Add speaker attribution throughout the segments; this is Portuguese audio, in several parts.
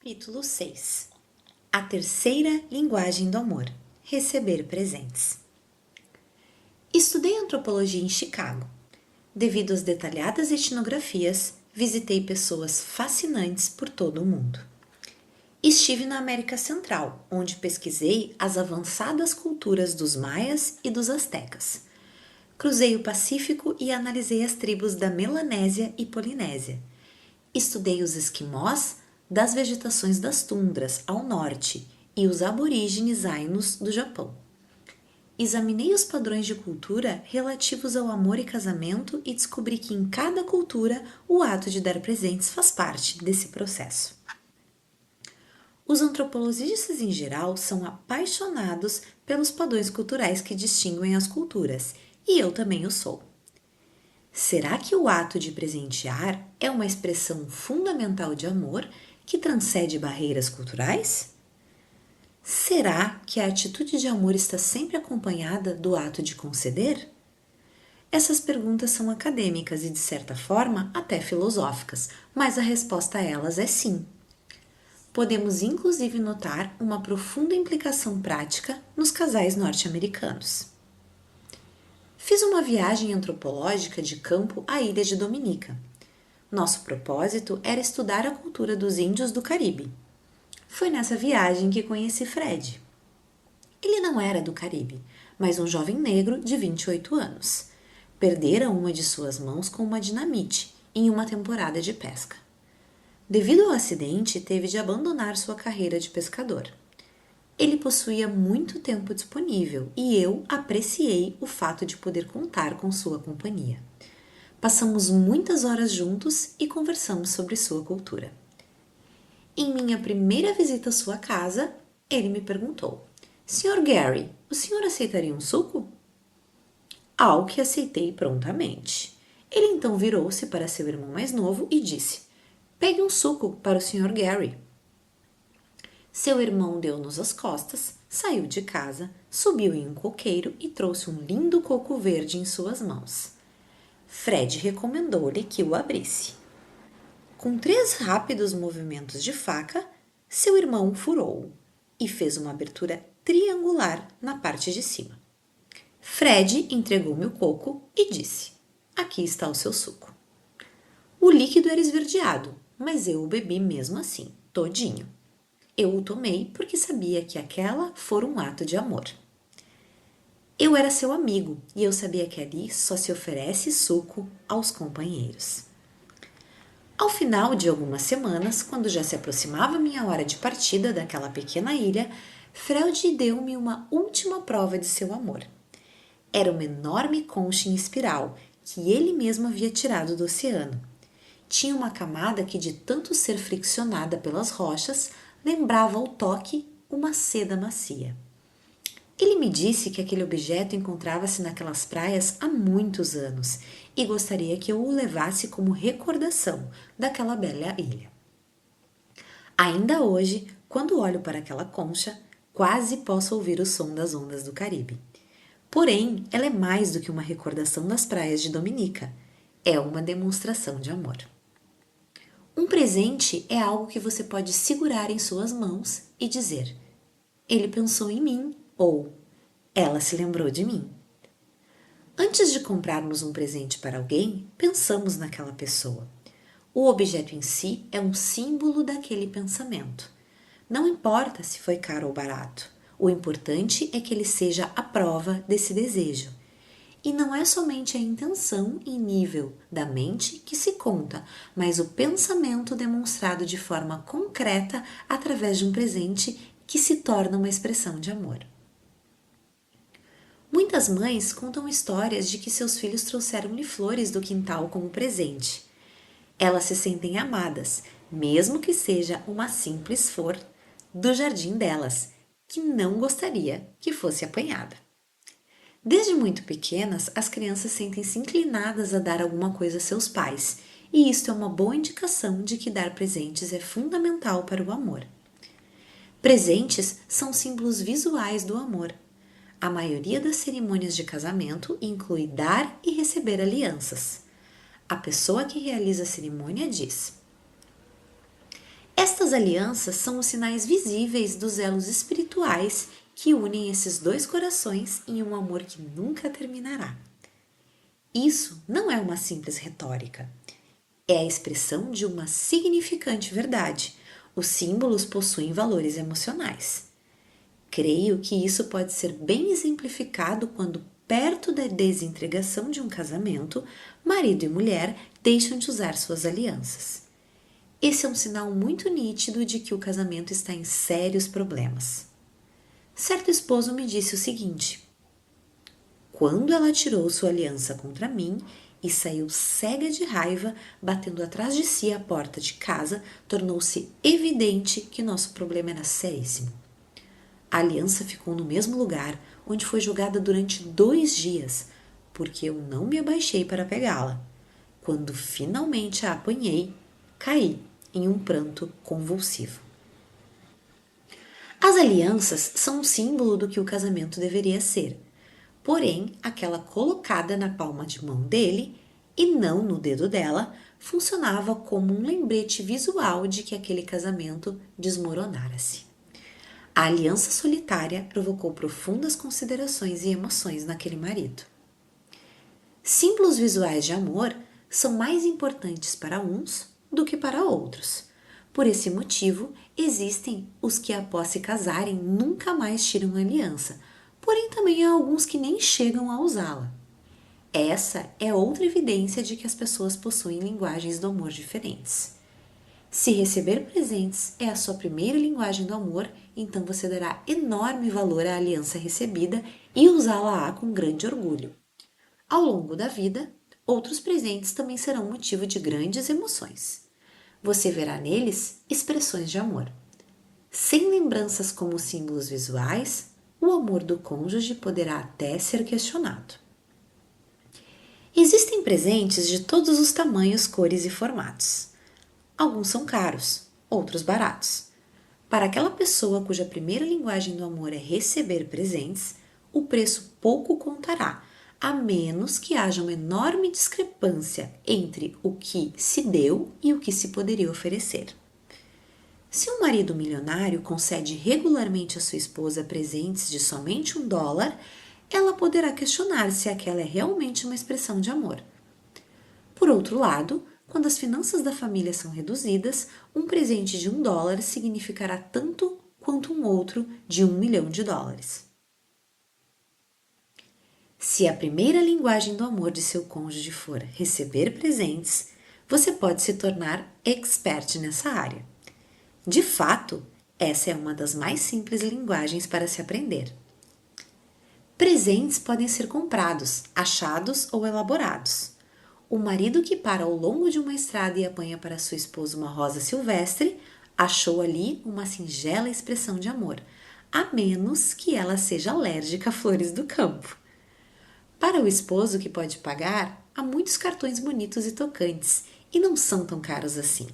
Speaker 1: Capítulo 6. A terceira linguagem do amor: receber presentes. Estudei antropologia em Chicago. Devido às detalhadas etnografias, visitei pessoas fascinantes por todo o mundo. Estive na América Central, onde pesquisei as avançadas culturas dos maias e dos astecas. Cruzei o Pacífico e analisei as tribos da Melanésia e Polinésia. Estudei os esquimós das vegetações das tundras ao norte e os aborígenes ainos do Japão. Examinei os padrões de cultura relativos ao amor e casamento e descobri que em cada cultura o ato de dar presentes faz parte desse processo. Os antropologistas em geral são apaixonados pelos padrões culturais que distinguem as culturas, e eu também o sou. Será que o ato de presentear é uma expressão fundamental de amor que transcende barreiras culturais? Será que a atitude de amor está sempre acompanhada do ato de conceder? Essas perguntas são acadêmicas e, de certa forma, até filosóficas, mas a resposta a elas é sim. Podemos inclusive notar uma profunda implicação prática nos casais norte-americanos. Fiz uma viagem antropológica de campo à ilha de Dominica. Nosso propósito era estudar a cultura dos índios do Caribe. Foi nessa viagem que conheci Fred. Ele não era do Caribe, mas um jovem negro de 28 anos. Perdera uma de suas mãos com uma dinamite em uma temporada de pesca. Devido ao acidente, teve de abandonar sua carreira de pescador. Ele possuía muito tempo disponível e eu apreciei o fato de poder contar com sua companhia. Passamos muitas horas juntos e conversamos sobre sua cultura. Em minha primeira visita à sua casa, ele me perguntou: Sr. Gary, o senhor aceitaria um suco? Ao que aceitei prontamente. Ele então virou-se para seu irmão mais novo e disse: Pegue um suco para o Sr. Gary. Seu irmão deu-nos as costas, saiu de casa, subiu em um coqueiro e trouxe um lindo coco verde em suas mãos. Fred recomendou-lhe que o abrisse. Com 3 rápidos movimentos de faca, seu irmão furou-o e fez uma abertura triangular na parte de cima. Fred entregou-me o coco e disse: Aqui está o seu suco. O líquido era esverdeado, mas eu o bebi mesmo assim, todinho. Eu o tomei porque sabia que aquela fora um ato de amor. Eu era seu amigo e eu sabia que ali só se oferece suco aos companheiros. Ao final de algumas semanas, quando já se aproximava minha hora de partida daquela pequena ilha, Fred deu-me uma última prova de seu amor. Era uma enorme concha em espiral que ele mesmo havia tirado do oceano. Tinha uma camada que, de tanto ser friccionada pelas rochas, lembrava ao toque uma seda macia. Ele me disse que aquele objeto encontrava-se naquelas praias há muitos anos e gostaria que eu o levasse como recordação daquela bela ilha. Ainda hoje, quando olho para aquela concha, quase posso ouvir o som das ondas do Caribe. Porém, ela é mais do que uma recordação das praias de Dominica. É uma demonstração de amor. Um presente é algo que você pode segurar em suas mãos e dizer: ele pensou em mim, ou ela se lembrou de mim. Antes de comprarmos um presente para alguém, pensamos naquela pessoa. O objeto em si é um símbolo daquele pensamento. Não importa se foi caro ou barato, o importante é que ele seja a prova desse desejo. E não é somente a intenção em nível da mente que se conta, mas o pensamento demonstrado de forma concreta através de um presente que se torna uma expressão de amor. Muitas mães contam histórias de que seus filhos trouxeram-lhe flores do quintal como presente. Elas se sentem amadas, mesmo que seja uma simples flor do jardim delas, que não gostaria que fosse apanhada. Desde muito pequenas, as crianças sentem-se inclinadas a dar alguma coisa a seus pais, e isto é uma boa indicação de que dar presentes é fundamental para o amor. Presentes são símbolos visuais do amor. A maioria das cerimônias de casamento inclui dar e receber alianças. A pessoa que realiza a cerimônia diz: Estas alianças são os sinais visíveis dos elos espirituais que unem esses dois corações em um amor que nunca terminará. Isso não é uma simples retórica. É a expressão de uma significante verdade. Os símbolos possuem valores emocionais. Creio que isso pode ser bem exemplificado quando, perto da desintegração de um casamento, marido e mulher deixam de usar suas alianças. Esse é um sinal muito nítido de que o casamento está em sérios problemas. Certo esposo me disse o seguinte: quando ela tirou sua aliança contra mim e saiu cega de raiva, batendo atrás de si a porta de casa, tornou-se evidente que nosso problema era seríssimo. A aliança ficou no mesmo lugar onde foi jogada durante 2 dias, porque eu não me abaixei para pegá-la. Quando finalmente a apanhei, caí em um pranto convulsivo. As alianças são um símbolo do que o casamento deveria ser. Porém, aquela colocada na palma de mão dele e não no dedo dela funcionava como um lembrete visual de que aquele casamento desmoronara-se. A aliança solitária provocou profundas considerações e emoções naquele marido. Símbolos visuais de amor são mais importantes para uns do que para outros. Por esse motivo, existem os que, após se casarem, nunca mais tiram a aliança, porém também há alguns que nem chegam a usá-la. Essa é outra evidência de que as pessoas possuem linguagens do amor diferentes. Se receber presentes é a sua primeira linguagem do amor, então você dará enorme valor à aliança recebida e usá-la com grande orgulho. Ao longo da vida, outros presentes também serão motivo de grandes emoções. Você verá neles expressões de amor. Sem lembranças como símbolos visuais, o amor do cônjuge poderá até ser questionado. Existem presentes de todos os tamanhos, cores e formatos. Alguns são caros, outros baratos. Para aquela pessoa cuja primeira linguagem do amor é receber presentes, o preço pouco contará, a menos que haja uma enorme discrepância entre o que se deu e o que se poderia oferecer. Se um marido milionário concede regularmente à sua esposa presentes de somente $1, ela poderá questionar se aquela é realmente uma expressão de amor. Por outro lado, quando as finanças da família são reduzidas, um presente de $1 significará tanto quanto um outro de $1 milhão. Se a primeira linguagem do amor de seu cônjuge for receber presentes, você pode se tornar expert nessa área. De fato, essa é uma das mais simples linguagens para se aprender. Presentes podem ser comprados, achados ou elaborados. O marido que para ao longo de uma estrada e apanha para sua esposa uma rosa silvestre, achou ali uma singela expressão de amor, a menos que ela seja alérgica a flores do campo. Para o esposo que pode pagar, há muitos cartões bonitos e tocantes, e não são tão caros assim.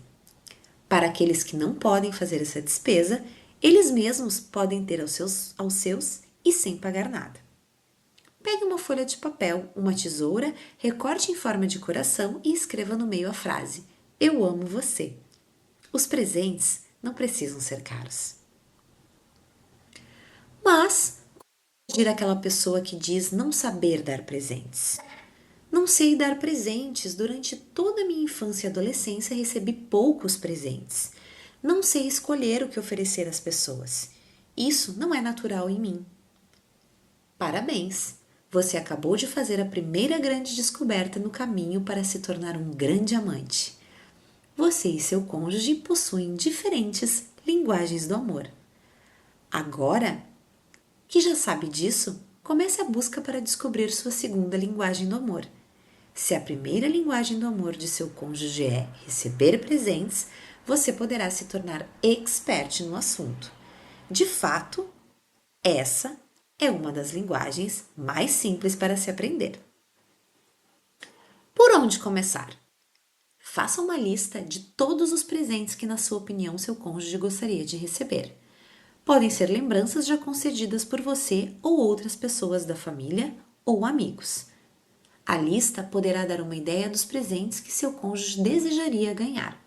Speaker 1: Para aqueles que não podem fazer essa despesa, eles mesmos podem ter aos seus e sem pagar nada. Pegue uma folha de papel, uma tesoura, recorte em forma de coração e escreva no meio a frase: "Eu amo você". Os presentes não precisam ser caros. Mas, como aquela pessoa que diz não saber dar presentes? Não sei dar presentes. Durante toda a minha infância e adolescência recebi poucos presentes. Não sei escolher o que oferecer às pessoas. Isso não é natural em mim. Parabéns! Você acabou de fazer a primeira grande descoberta no caminho para se tornar um grande amante. Você e seu cônjuge possuem diferentes linguagens do amor. Agora que já sabe disso, comece a busca para descobrir sua segunda linguagem do amor. Se a primeira linguagem do amor de seu cônjuge é receber presentes, você poderá se tornar expert no assunto. De fato, essa é uma das linguagens mais simples para se aprender. Por onde começar? Faça uma lista de todos os presentes que, na sua opinião, seu cônjuge gostaria de receber. Podem ser lembranças já concedidas por você ou outras pessoas da família ou amigos. A lista poderá dar uma ideia dos presentes que seu cônjuge desejaria ganhar.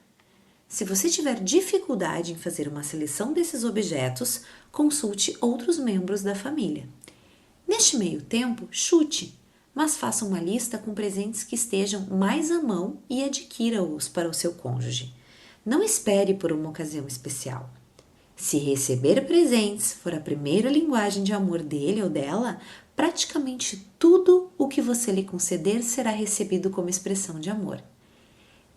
Speaker 1: Se você tiver dificuldade em fazer uma seleção desses objetos, consulte outros membros da família. Neste meio tempo, chute, mas faça uma lista com presentes que estejam mais à mão e adquira-os para o seu cônjuge. Não espere por uma ocasião especial. Se receber presentes for a primeira linguagem de amor dele ou dela, praticamente tudo o que você lhe conceder será recebido como expressão de amor.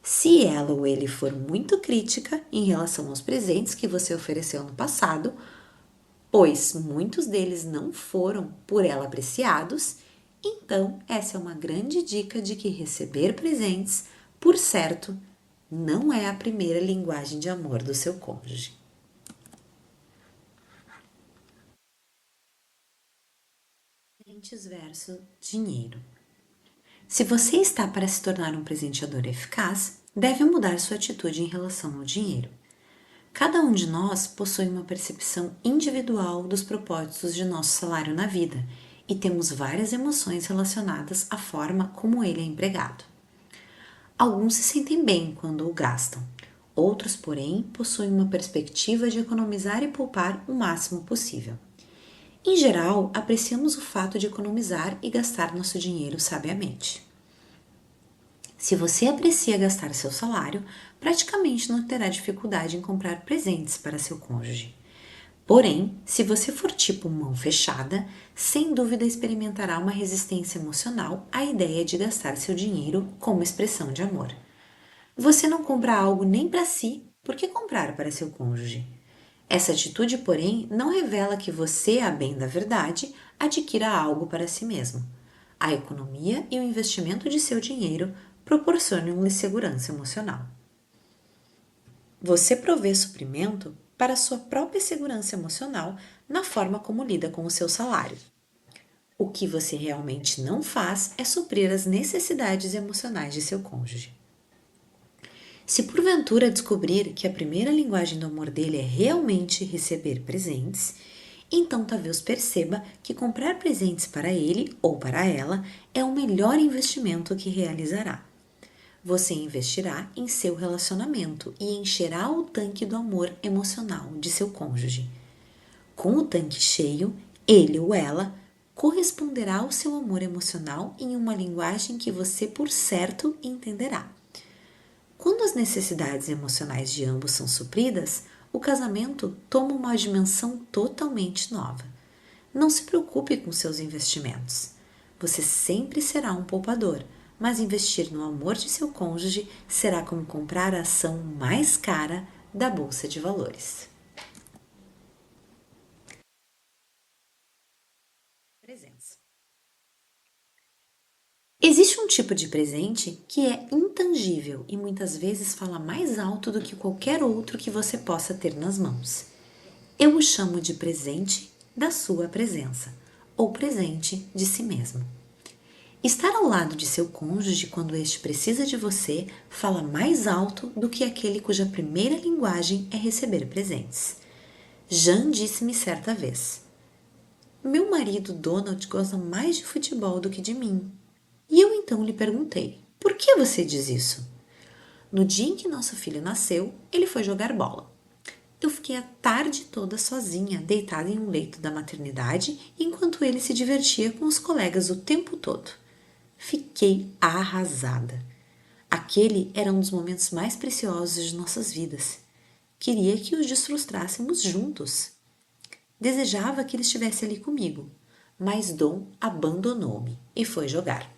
Speaker 1: Se ela ou ele for muito crítica em relação aos presentes que você ofereceu no passado, pois muitos deles não foram por ela apreciados, então essa é uma grande dica de que receber presentes, por certo, não é a primeira linguagem de amor do seu cônjuge. Presentes versus dinheiro. Se você está para se tornar um presenteador eficaz, deve mudar sua atitude em relação ao dinheiro. Cada um de nós possui uma percepção individual dos propósitos de nosso salário na vida e temos várias emoções relacionadas à forma como ele é empregado. Alguns se sentem bem quando o gastam, outros, porém, possuem uma perspectiva de economizar e poupar o máximo possível. Em geral, apreciamos o fato de economizar e gastar nosso dinheiro sabiamente. Se você aprecia gastar seu salário, praticamente não terá dificuldade em comprar presentes para seu cônjuge. Porém, se você for tipo mão fechada, sem dúvida experimentará uma resistência emocional à ideia de gastar seu dinheiro como expressão de amor. Você não compra algo nem para si, por que comprar para seu cônjuge? Essa atitude, porém, não revela que você, a bem da verdade, adquira algo para si mesmo. A economia e o investimento de seu dinheiro proporcionam-lhe segurança emocional. Você provê suprimento para sua própria segurança emocional na forma como lida com o seu salário. O que você realmente não faz é suprir as necessidades emocionais de seu cônjuge. Se porventura descobrir que a primeira linguagem do amor dele é realmente receber presentes, então talvez perceba que comprar presentes para ele ou para ela é o melhor investimento que realizará. Você investirá em seu relacionamento e encherá o tanque do amor emocional de seu cônjuge. Com o tanque cheio, ele ou ela corresponderá ao seu amor emocional em uma linguagem que você, por certo, entenderá. Quando as necessidades emocionais de ambos são supridas, o casamento toma uma dimensão totalmente nova. Não se preocupe com seus investimentos. Você sempre será um poupador, mas investir no amor de seu cônjuge será como comprar a ação mais cara da Bolsa de Valores. Presença. Existe um tipo de presente que é intangível e muitas vezes fala mais alto do que qualquer outro que você possa ter nas mãos. Eu o chamo de presente da sua presença, ou presente de si mesmo. Estar ao lado de seu cônjuge quando este precisa de você fala mais alto do que aquele cuja primeira linguagem é receber presentes. Jean disse-me certa vez: meu marido Donald gosta mais de futebol do que de mim. E eu então lhe perguntei: por que você diz isso? No dia em que nosso filho nasceu, ele foi jogar bola. Eu fiquei a tarde toda sozinha, deitada em um leito da maternidade, enquanto ele se divertia com os colegas o tempo todo. Fiquei arrasada. Aquele era um dos momentos mais preciosos de nossas vidas. Queria que os desfrustrássemos juntos. Desejava que ele estivesse ali comigo, mas Dom abandonou-me e foi jogar.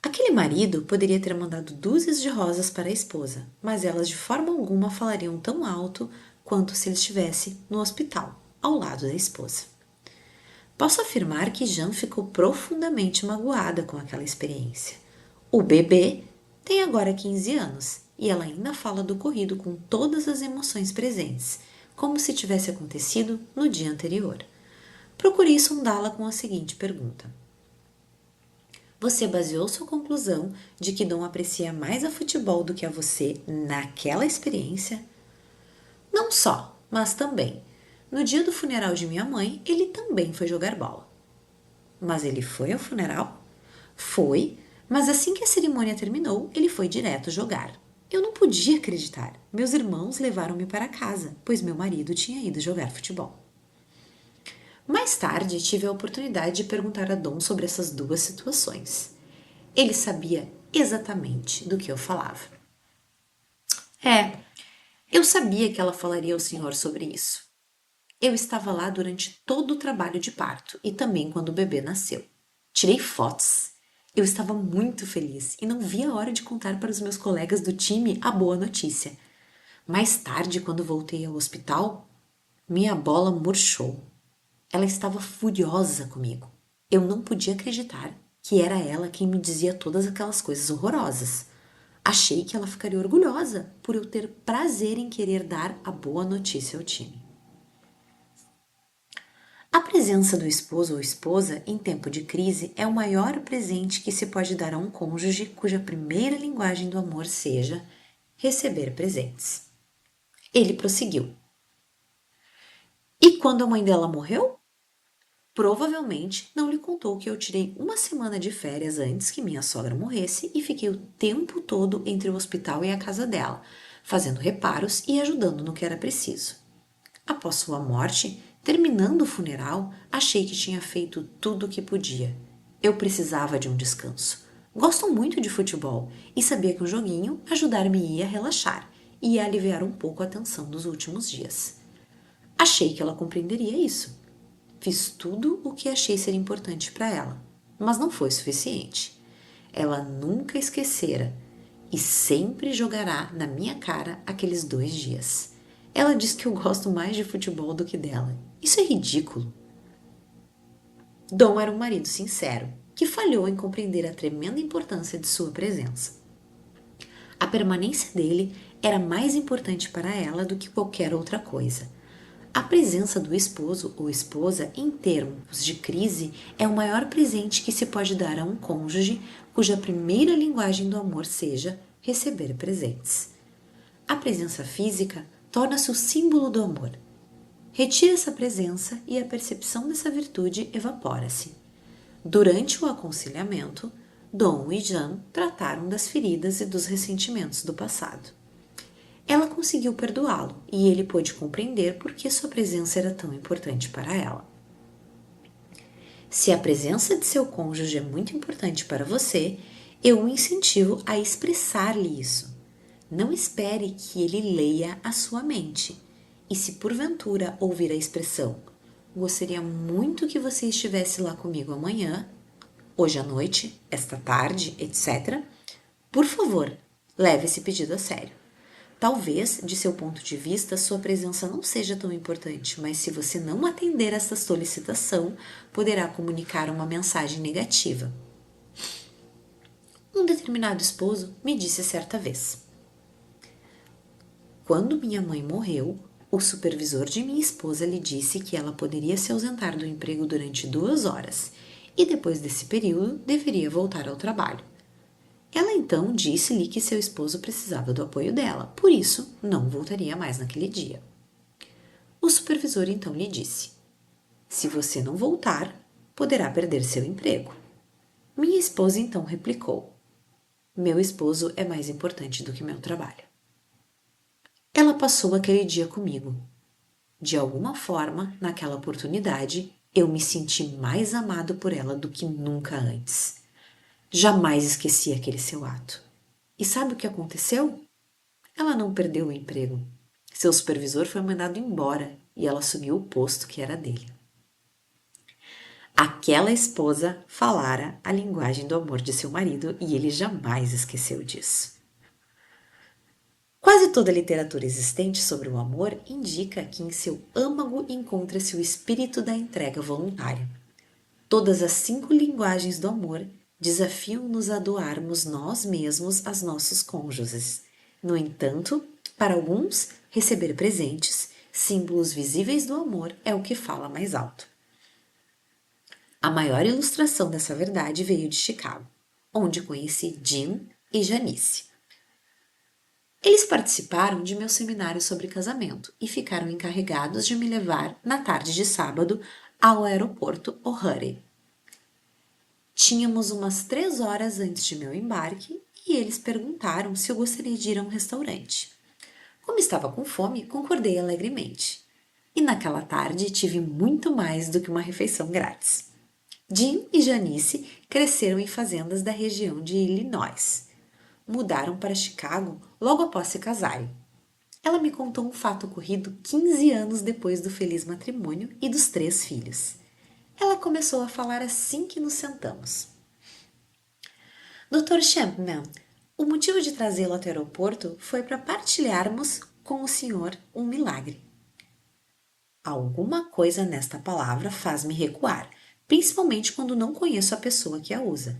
Speaker 1: Aquele marido poderia ter mandado dúzias de rosas para a esposa, mas elas de forma alguma falariam tão alto quanto se ele estivesse no hospital, ao lado da esposa. Posso afirmar que Jean ficou profundamente magoada com aquela experiência. O bebê tem agora 15 anos e ela ainda fala do ocorrido com todas as emoções presentes, como se tivesse acontecido no dia anterior. Procurei sondá-la com a seguinte pergunta: você baseou sua conclusão de que Dom aprecia mais a futebol do que a você naquela experiência? Não só, mas também. No dia do funeral de minha mãe, ele também foi jogar bola. Mas ele foi ao funeral? Foi, mas assim que a cerimônia terminou, ele foi direto jogar. Eu não podia acreditar. Meus irmãos levaram-me para casa, pois meu marido tinha ido jogar futebol. Mais tarde, tive a oportunidade de perguntar a Dom sobre essas duas situações. Ele sabia exatamente do que eu falava. Eu sabia que ela falaria ao senhor sobre isso. Eu estava lá durante todo o trabalho de parto e também quando o bebê nasceu. Tirei fotos. Eu estava muito feliz e não via a hora de contar para os meus colegas do time a boa notícia. Mais tarde, quando voltei ao hospital, minha bola murchou. Ela estava furiosa comigo. Eu não podia acreditar que era ela quem me dizia todas aquelas coisas horrorosas. Achei que ela ficaria orgulhosa por eu ter prazer em querer dar a boa notícia ao time. A presença do esposo ou esposa em tempo de crise é o maior presente que se pode dar a um cônjuge cuja primeira linguagem do amor seja receber presentes. Ele prosseguiu. E quando a mãe dela morreu? Provavelmente não lhe contou que eu tirei uma semana de férias antes que minha sogra morresse e fiquei o tempo todo entre o hospital e a casa dela, fazendo reparos e ajudando no que era preciso. Após sua morte, terminando o funeral, achei que tinha feito tudo o que podia. Eu precisava de um descanso. Gosto muito de futebol e sabia que um joguinho ajudar-me-ia a relaxar e ia aliviar um pouco a tensão dos últimos dias. Achei que ela compreenderia isso. Fiz tudo o que achei ser importante para ela, mas não foi suficiente. Ela nunca esquecera e sempre jogará na minha cara aqueles 2 dias. Ela diz que eu gosto mais de futebol do que dela. Isso é ridículo. Dom era um marido sincero, que falhou em compreender a tremenda importância de sua presença. A permanência dele era mais importante para ela do que qualquer outra coisa. A presença do esposo ou esposa em termos de crise é o maior presente que se pode dar a um cônjuge cuja primeira linguagem do amor seja receber presentes. A presença física torna-se o símbolo do amor. Retira essa presença e a percepção dessa virtude evapora-se. Durante o aconselhamento, Dom e Jean trataram das feridas e dos ressentimentos do passado. Ela conseguiu perdoá-lo e ele pôde compreender por que sua presença era tão importante para ela. Se a presença de seu cônjuge é muito importante para você, eu o incentivo a expressar-lhe isso. Não espere que ele leia a sua mente. E se porventura ouvir a expressão "gostaria muito que você estivesse lá comigo amanhã, hoje à noite, esta tarde, etc., por favor, leve esse pedido a sério. Talvez, de seu ponto de vista, sua presença não seja tão importante, mas se você não atender essa solicitação, poderá comunicar uma mensagem negativa." Um determinado esposo me disse certa vez: "Quando minha mãe morreu, o supervisor de minha esposa lhe disse que ela poderia se ausentar do emprego durante 2 horas e depois desse período deveria voltar ao trabalho. Ela então disse-lhe que seu esposo precisava do apoio dela, por isso não voltaria mais naquele dia. O supervisor então lhe disse: se você não voltar, poderá perder seu emprego." Minha esposa então replicou: "Meu esposo é mais importante do que meu trabalho." Ela passou aquele dia comigo. De alguma forma, naquela oportunidade, eu me senti mais amado por ela do que nunca antes. Jamais esqueci aquele seu ato. E sabe o que aconteceu? Ela não perdeu o emprego. Seu supervisor foi mandado embora e ela assumiu o posto que era dele. Aquela esposa falara a linguagem do amor de seu marido e ele jamais esqueceu disso. Quase toda a literatura existente sobre o amor indica que em seu âmago encontra-se o espírito da entrega voluntária. Todas as 5 linguagens do amor desafiam-nos a doarmos nós mesmos aos nossos cônjuges. No entanto, para alguns, receber presentes, símbolos visíveis do amor, é o que fala mais alto. A maior ilustração dessa verdade veio de Chicago, onde conheci Jean e Janice. Eles participaram de meu seminário sobre casamento e ficaram encarregados de me levar, na tarde de sábado, ao aeroporto O'Hare. Tínhamos umas 3 horas antes de meu embarque e eles perguntaram se eu gostaria de ir a um restaurante. Como estava com fome, concordei alegremente. E naquela tarde tive muito mais do que uma refeição grátis. Jim e Janice cresceram em fazendas da região de Illinois. Mudaram para Chicago logo após se casarem. Ela me contou um fato ocorrido 15 anos depois do feliz matrimônio e dos 3 filhos. Ela começou a falar assim que nos sentamos. Dr. Champman, o motivo de trazê-lo até o aeroporto foi para partilharmos com o senhor um milagre. Alguma coisa nesta palavra faz-me recuar, principalmente quando não conheço a pessoa que a usa.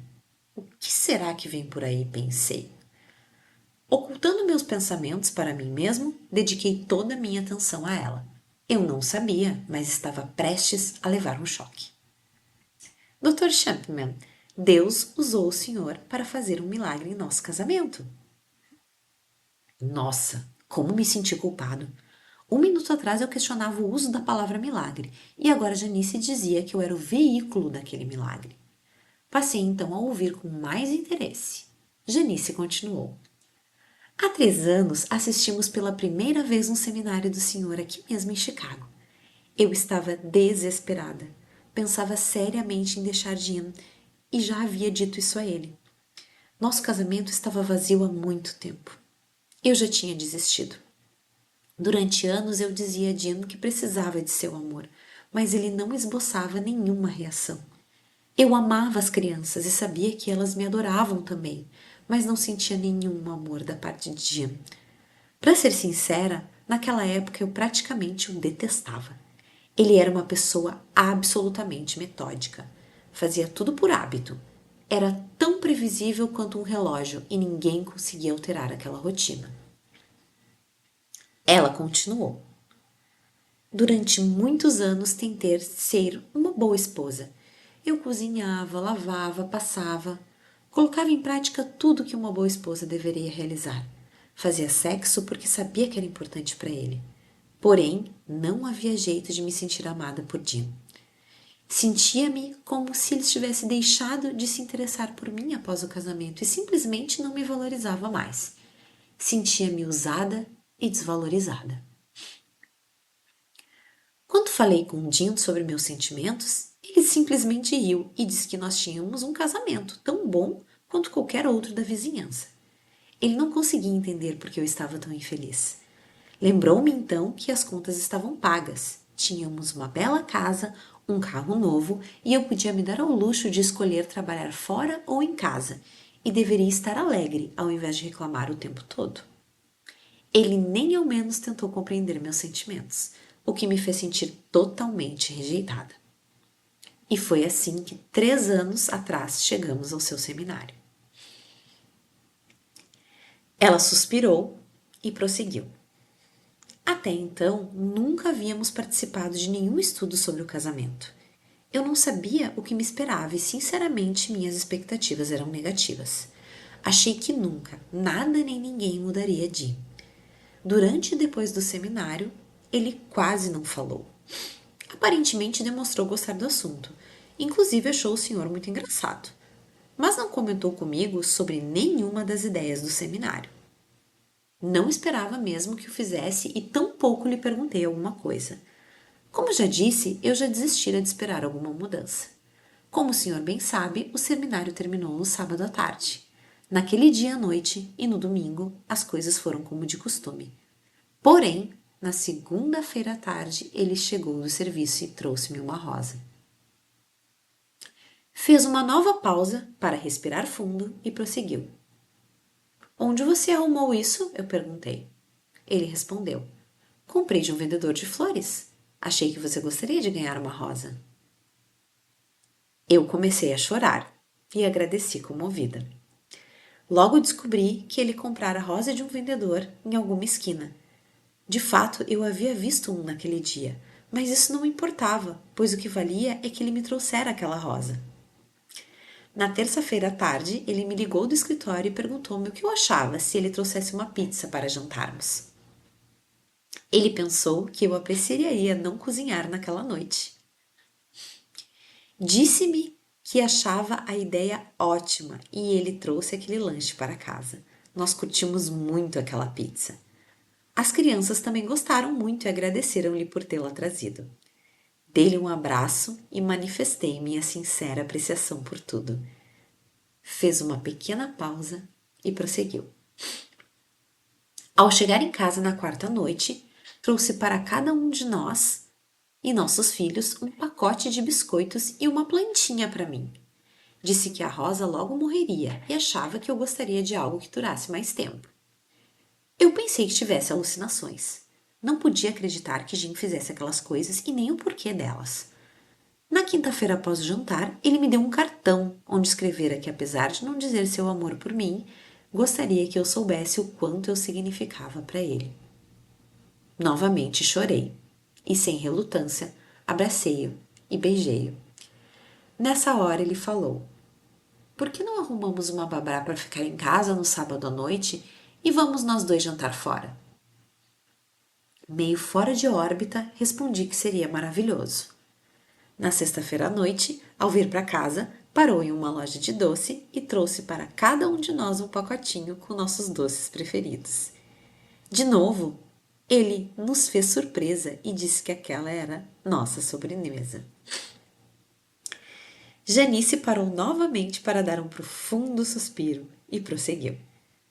Speaker 1: O que será que vem por aí? Pensei. Ocultando meus pensamentos para mim mesmo, dediquei toda a minha atenção a ela. Eu não sabia, mas estava prestes a levar um choque. Dr. Champman, Deus usou o senhor para fazer um milagre em nosso casamento. Nossa, como me senti culpado. 1 minuto atrás eu questionava o uso da palavra milagre e agora Janice dizia que eu era o veículo daquele milagre. Passei então a ouvir com mais interesse. Janice continuou. Há 3 anos assistimos pela primeira vez um seminário do senhor aqui mesmo em Chicago. Eu estava desesperada. Pensava seriamente em deixar Jim e já havia dito isso a ele. Nosso casamento estava vazio há muito tempo. Eu já tinha desistido. Durante anos eu dizia a Jim que precisava de seu amor, mas ele não esboçava nenhuma reação. Eu amava as crianças e sabia que elas me adoravam também, mas não sentia nenhum amor da parte de Jim. Para ser sincera, naquela época eu praticamente o detestava. Ele era uma pessoa absolutamente metódica. Fazia tudo por hábito. Era tão previsível quanto um relógio e ninguém conseguia alterar aquela rotina. Ela continuou. Durante muitos anos tentei ser uma boa esposa. Eu cozinhava, lavava, passava. Colocava em prática tudo que uma boa esposa deveria realizar. Fazia sexo porque sabia que era importante para ele. Porém, não havia jeito de me sentir amada por Jim. Sentia-me como se ele tivesse deixado de se interessar por mim após o casamento e simplesmente não me valorizava mais. Sentia-me usada e desvalorizada. Quando falei com Jim sobre meus sentimentos, ele simplesmente riu e disse que nós tínhamos um casamento tão bom quanto qualquer outro da vizinhança. Ele não conseguia entender por que eu estava tão infeliz. Lembrou-me então que as contas estavam pagas. Tínhamos uma bela casa, um carro novo e eu podia me dar ao luxo de escolher trabalhar fora ou em casa e deveria estar alegre ao invés de reclamar o tempo todo. Ele nem ao menos tentou compreender meus sentimentos, o que me fez sentir totalmente rejeitada. E foi assim que 3 anos atrás chegamos ao seu seminário. Ela suspirou e prosseguiu. Até então, nunca havíamos participado de nenhum estudo sobre o casamento. Eu não sabia o que me esperava e, sinceramente, minhas expectativas eram negativas. Achei que nunca, nada nem ninguém mudaria Jim. Durante e depois do seminário, ele quase não falou. Aparentemente demonstrou gostar do assunto. Inclusive achou o senhor muito engraçado. Mas não comentou comigo sobre nenhuma das ideias do seminário. Não esperava mesmo que o fizesse e tampouco lhe perguntei alguma coisa. Como já disse, eu já desistira de esperar alguma mudança. Como o senhor bem sabe, o seminário terminou no sábado à tarde. Naquele dia à noite e no domingo, as coisas foram como de costume. Porém, na segunda-feira à tarde, ele chegou do serviço e trouxe-me uma rosa. Fez uma nova pausa para respirar fundo e prosseguiu. Onde você arrumou isso? Eu perguntei. Ele respondeu. Comprei de um vendedor de flores. Achei que você gostaria de ganhar uma rosa. Eu comecei a chorar e agradeci comovida. Logo descobri que ele comprara a rosa de um vendedor em alguma esquina. De fato, eu havia visto um naquele dia, mas isso não me importava, pois o que valia é que ele me trouxera aquela rosa. Na terça-feira à tarde, ele me ligou do escritório e perguntou-me o que eu achava se ele trouxesse uma pizza para jantarmos. Ele pensou que eu apreciaria não cozinhar naquela noite. Disse-me que achava a ideia ótima e ele trouxe aquele lanche para casa. Nós curtimos muito aquela pizza. As crianças também gostaram muito e agradeceram-lhe por tê-la trazido. Dei-lhe um abraço e manifestei minha sincera apreciação por tudo. Fez uma pequena pausa e prosseguiu. Ao chegar em casa na quarta noite, trouxe para cada um de nós e nossos filhos um pacote de biscoitos e uma plantinha para mim. Disse que a Rosa logo morreria e achava que eu gostaria de algo que durasse mais tempo. Eu pensei que tivesse alucinações. Não podia acreditar que Jim fizesse aquelas coisas e nem o porquê delas. Na quinta-feira após o jantar, ele me deu um cartão onde escrevera que, apesar de não dizer seu amor por mim, gostaria que eu soubesse o quanto eu significava para ele. Novamente chorei e, sem relutância, abracei-o e beijei-o. Nessa hora ele falou: por que não arrumamos uma babá para ficar em casa no sábado à noite e vamos nós dois jantar fora? Meio fora de órbita, respondi que seria maravilhoso. Na sexta-feira à noite, ao vir para casa, parou em uma loja de doce e trouxe para cada um de nós um pacotinho com nossos doces preferidos. De novo, ele nos fez surpresa e disse que aquela era nossa sobremesa. Janice parou novamente para dar um profundo suspiro e prosseguiu.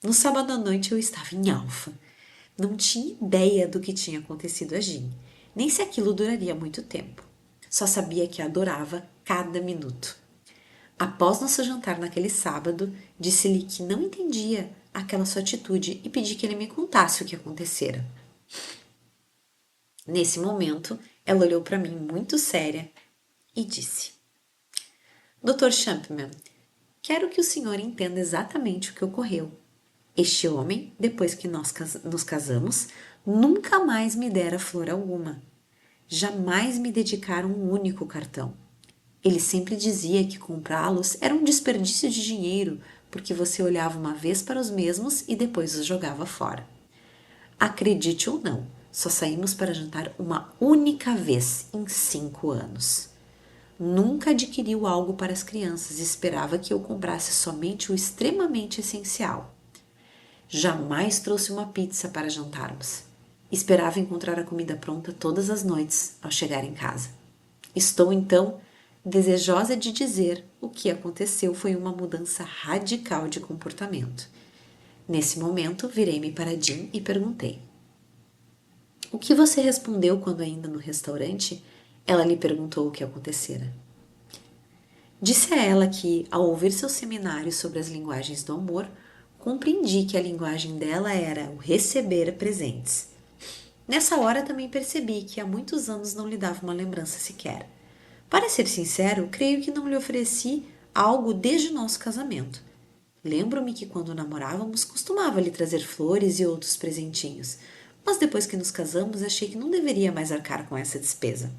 Speaker 1: No sábado à noite eu estava em alfa. Não tinha ideia do que tinha acontecido a Jean, nem se aquilo duraria muito tempo. Só sabia que adorava cada minuto. Após nosso jantar naquele sábado, disse-lhe que não entendia aquela sua atitude e pedi que ele me contasse o que acontecera. Nesse momento, ela olhou para mim muito séria e disse: Dr. Champman, quero que o senhor entenda exatamente o que ocorreu. Este homem, depois que nós nos casamos, nunca mais me dera flor alguma. Jamais me dedicara um único cartão. Ele sempre dizia que comprá-los era um desperdício de dinheiro, porque você olhava uma vez para os mesmos e depois os jogava fora. Acredite ou não, só saímos para jantar uma única vez em 5 anos. Nunca adquiriu algo para as crianças e esperava que eu comprasse somente o extremamente essencial. Jamais trouxe uma pizza para jantarmos. Esperava encontrar a comida pronta todas as noites ao chegar em casa. Estou, então, desejosa de dizer o que aconteceu foi uma mudança radical de comportamento. Nesse momento, virei-me para Jean e perguntei: o que você respondeu quando ainda no restaurante? Ela lhe perguntou o que acontecera. Disse a ela que, ao ouvir seu seminário sobre as linguagens do amor, compreendi que a linguagem dela era o receber presentes. Nessa hora também percebi que há muitos anos não lhe dava uma lembrança sequer. Para ser sincero, creio que não lhe ofereci algo desde nosso casamento. Lembro-me que quando namorávamos costumava lhe trazer flores e outros presentinhos, mas depois que nos casamos achei que não deveria mais arcar com essa despesa.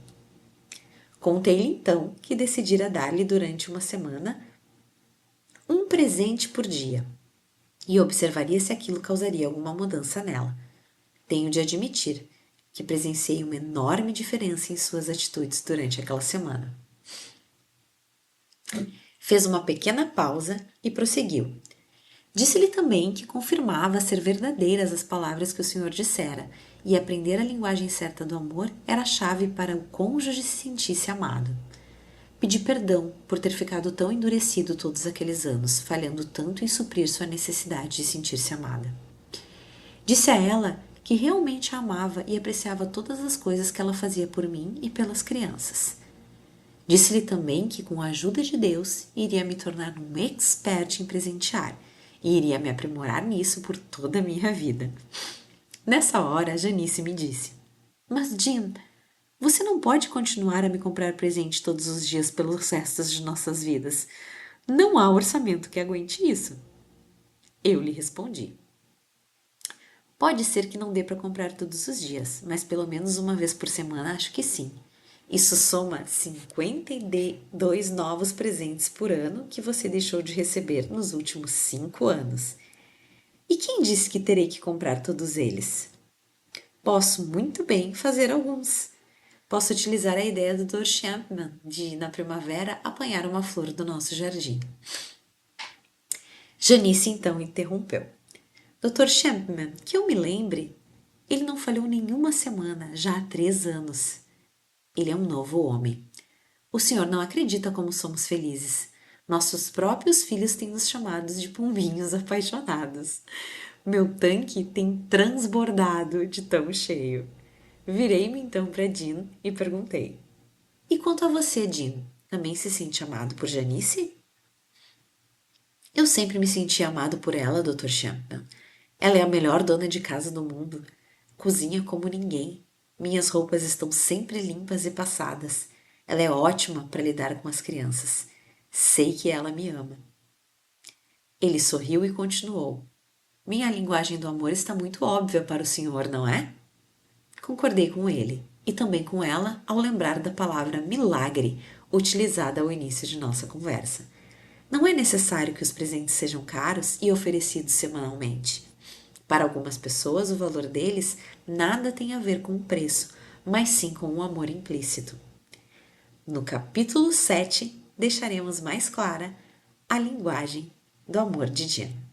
Speaker 1: Contei-lhe então que decidira dar-lhe durante uma semana um presente por dia e observaria se aquilo causaria alguma mudança nela. Tenho de admitir que presenciei uma enorme diferença em suas atitudes durante aquela semana. Fez uma pequena pausa e prosseguiu. Disse-lhe também que confirmava ser verdadeiras as palavras que o senhor dissera, e aprender a linguagem certa do amor era a chave para o cônjuge se sentisse amado. Pedi perdão por ter ficado tão endurecido todos aqueles anos, falhando tanto em suprir sua necessidade de sentir-se amada. Disse a ela que realmente a amava e apreciava todas as coisas que ela fazia por mim e pelas crianças. Disse-lhe também que, com a ajuda de Deus, iria me tornar um expert em presentear e iria me aprimorar nisso por toda a minha vida. Nessa hora, Janice me disse: mas, Jean, você não pode continuar a me comprar presente todos os dias pelos restos de nossas vidas. Não há orçamento que aguente isso. Eu lhe respondi: pode ser que não dê para comprar todos os dias, mas pelo menos uma vez por semana acho que sim. Isso soma 52 novos presentes por ano que você deixou de receber nos últimos 5 anos. E quem disse que terei que comprar todos eles? Posso muito bem fazer alguns. Posso utilizar a ideia do Dr. Champman de, na primavera, apanhar uma flor do nosso jardim. Janice então interrompeu. Dr. Champman, que eu me lembre, ele não falhou nenhuma semana, já há 3 anos. Ele é um novo homem. O senhor não acredita como somos felizes. Nossos próprios filhos têm nos chamados de pombinhos apaixonados. Meu tanque tem transbordado de tão cheio. Virei-me então para Jean e perguntei: E quanto a você, Jean? Também se sente amado por Janice? Eu sempre me senti amado por ela, Dr. Champman. Ela é a melhor dona de casa do mundo. Cozinha como ninguém. Minhas roupas estão sempre limpas e passadas. Ela é ótima para lidar com as crianças. Sei que ela me ama. Ele sorriu e continuou. Minha linguagem do amor está muito óbvia para o senhor, não é? Concordei com ele e também com ela ao lembrar da palavra milagre utilizada ao início de nossa conversa. Não é necessário que os presentes sejam caros e oferecidos semanalmente. Para algumas pessoas, o valor deles nada tem a ver com o preço, mas sim com o amor implícito. No capítulo 7, deixaremos mais clara a linguagem do amor de Jean.